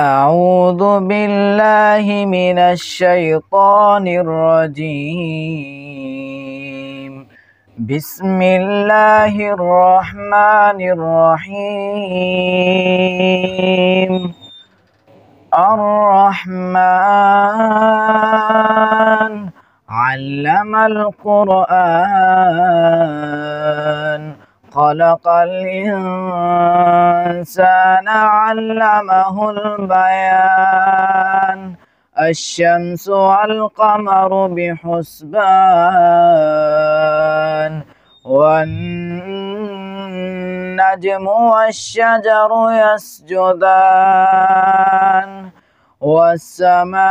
أعوذ بالله من الشيطان الرجيم. بسم الله الرحمن الرحيم. الرحمن علم القرآن خلق الإنسان علمه البيان. الشمس والقمر بحسبان والنجم والشجر يسجدان. والسماء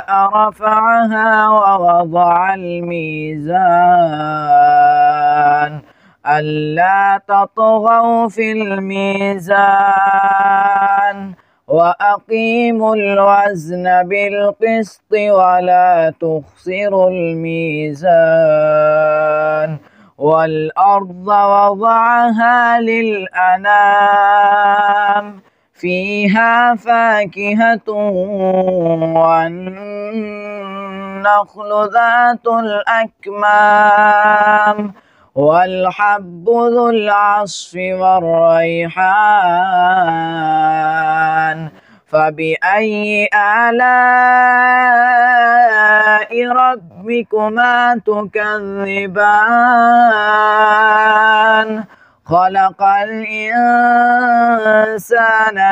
رفعها ووضع الميزان ألا تطغوا في الميزان وأقيموا الوزن بالقسط ولا تخسروا الميزان. والأرض وضعها للأنام فيها فاكهة والنخل ذات الأكمام والحب ذو العصف والريحان. فبأي آلاء ربكما تكذبان؟ خلق الإنسان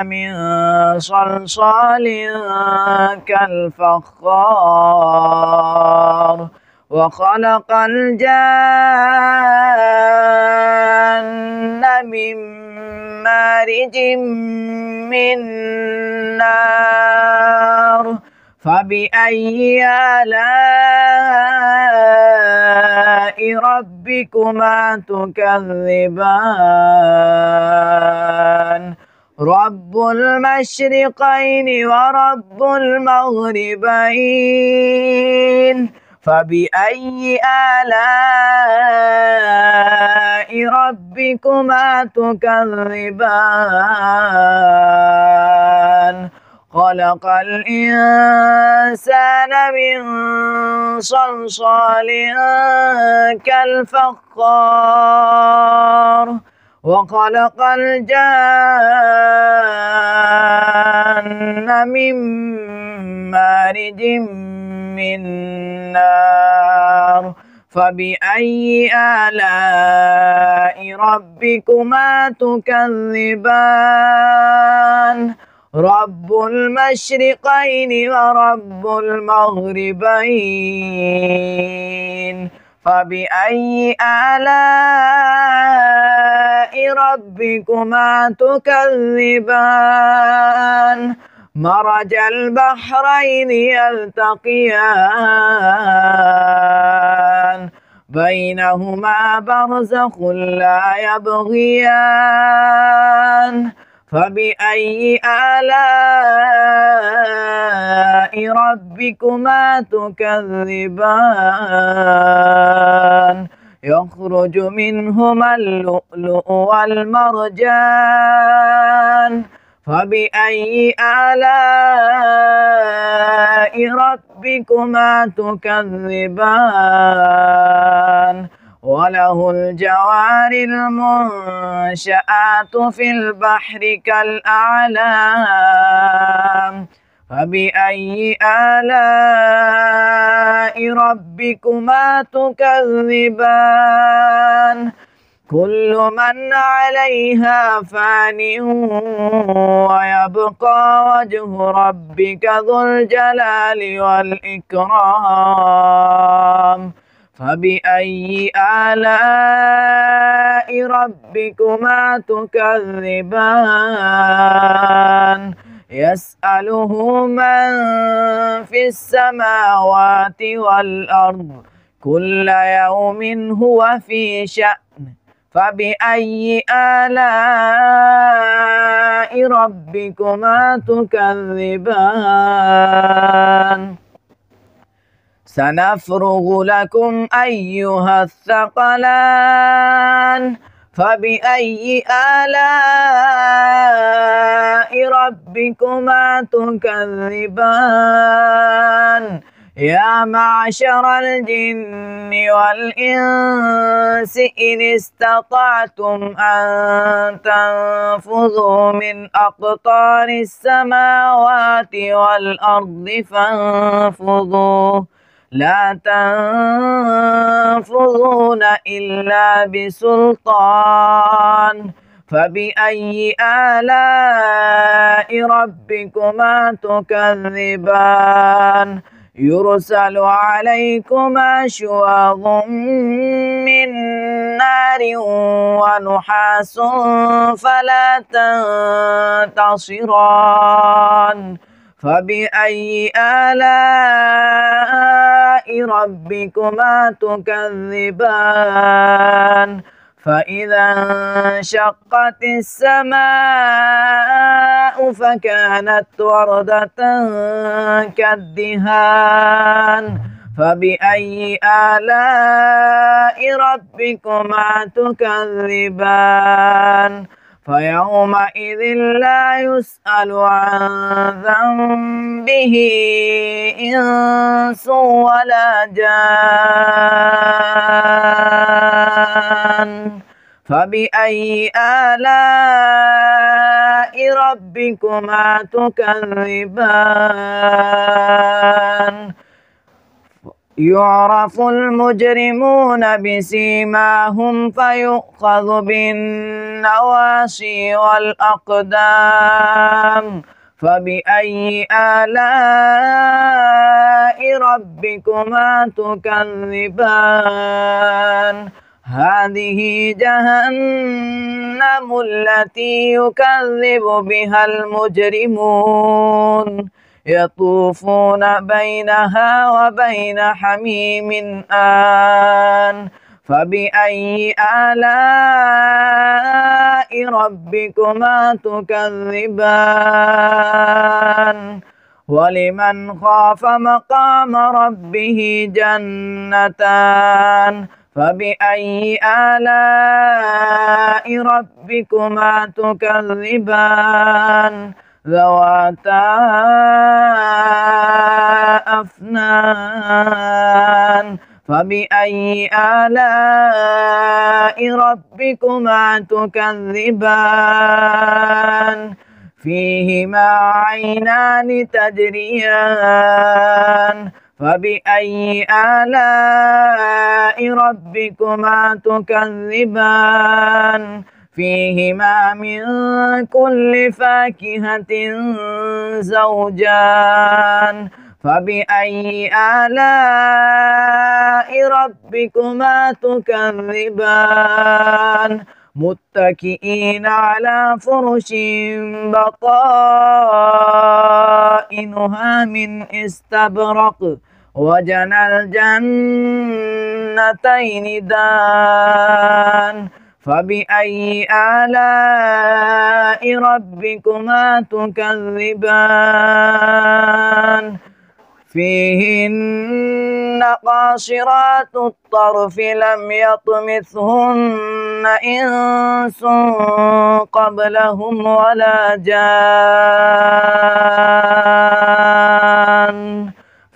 من صلصال كالفخار وخلق الجان من مارج من نار. فبأي آلاء ربكما تكذبان؟ رب المشرقين ورب المغربين. فبأي آلاء ربكما تكذبان؟ خلق الإنسان من صلصال كالفخار وخلق الجان من مارج من نار. فبأي آلاء ربكما تكذبان؟ رب المشرقين ورب المغربين. فبأي آلاء ربكما تكذبان؟ مرج البحرين يلتقيان بينهما برزخ لا يبغيان. فبأي آلاء ربكما تكذبان؟ يخرج منهما اللؤلؤ والمرجان. فبأي آلاء ربكما تكذبان؟ وله الجوار المنشآت في البحر كالأعلام. فبأي آلاء ربكما تكذبان؟ كل من عليها فان ويبقى وجه ربك ذو الجلال والإكرام. فبأي آلاء ربكما تكذبان؟ يسأله من في السماوات والأرض كل يوم هو في شأن. فبأي آلاء ربكما تكذبان؟ سنفرغ لكم أيها الثقلان. فبأي آلاء ربكما تكذبان يا معشر الجن والإنس إن استطعتم أن تنفذوا من أقطار السماوات والأرض فانفذوا لا تنفذون إلا بسلطان فبأي آلاء ربكما تكذبان يرسل عليكما شواظ من نار ونحاس فلا تنتصران فبأي آلاء ربكما تكذبان فإذا انشقت السماء فكانت وردة كالدهان فبأي آلاء ربكما تكذبان فيومئذ لا يسأل عن ذنبه إنس ولا جان فبأي آلاء ربكما تكذبان يعرف المجرمون بسيماهم فيؤخذ بالنواصي والأقدام فبأي آلاء ربكما تكذبان هذه جهنم التي يكذب بها المجرمون يطوفون بينها وبين حميم آن فبأي آلاء ربكما تكذبان ولمن خاف مقام ربه جنتان فبأي آلاء ربكما تكذبان ذواتا أفنان فبأي آلاء ربكما تكذبان فيهما عينان تجريان فبأي آلاء ربكما تكذبان فيهما من كل فاكهة زوجان فبأي آلاء ربكما تكذبان متكئين على فرش بطائنها من استبرق وجنى الجنتين دان فبأي آلاء ربكما تكذبان فيهن قاصرات الطرف لم يطمثهن إنس قبلهم ولا جان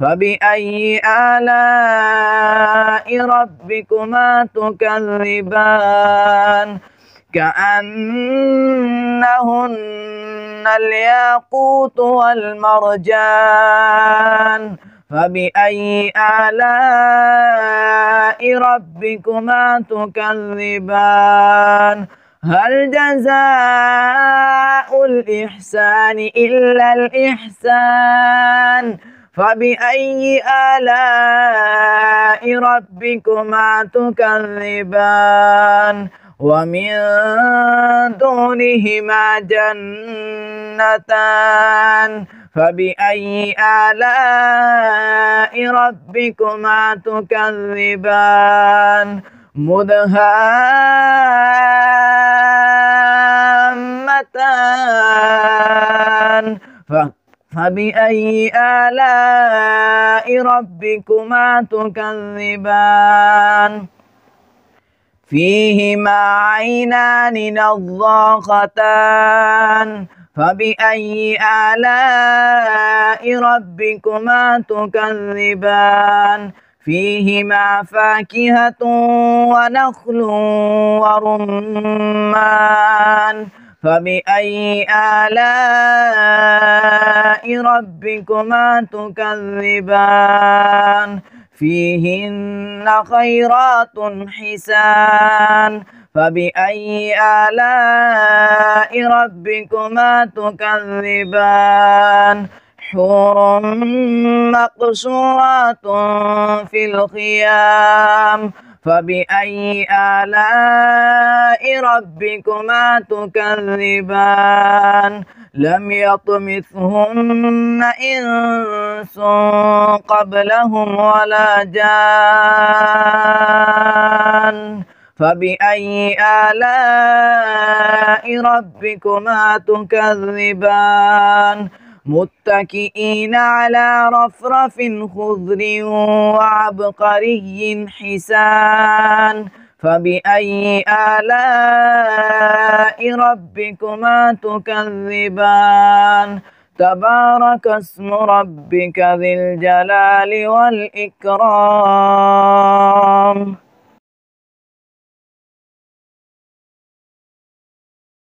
فبأي آلاء ربكما تكذبان كأنهن الياقوت والمرجان فبأي آلاء ربكما تكذبان هل جزاء الإحسان إلا الإحسان فبأي آلاء ربكما تكذبان ومن دونهما جنتان فبأي آلاء ربكما تكذبان مدهامتان فبأي آلاء ربكما تكذبان فيهما عينان نضاختان فبأي آلاء ربكما تكذبان فيهما فاكهة ونخل ورمان فبأي آلاء ربكما تكذبان فيهن خيرات حسان فبأي آلاء ربكما تكذبان حور مقصورات في الخيام فبأي آلاء ربكما تكذبان لم يطمثهن إنس قبلهم ولا جان فبأي آلاء ربكما تكذبان متكئين على رفرف خضر وعبقري حسان فبأي آلاء ربكما تكذبان تبارك اسم ربك ذي الجلال والإكرام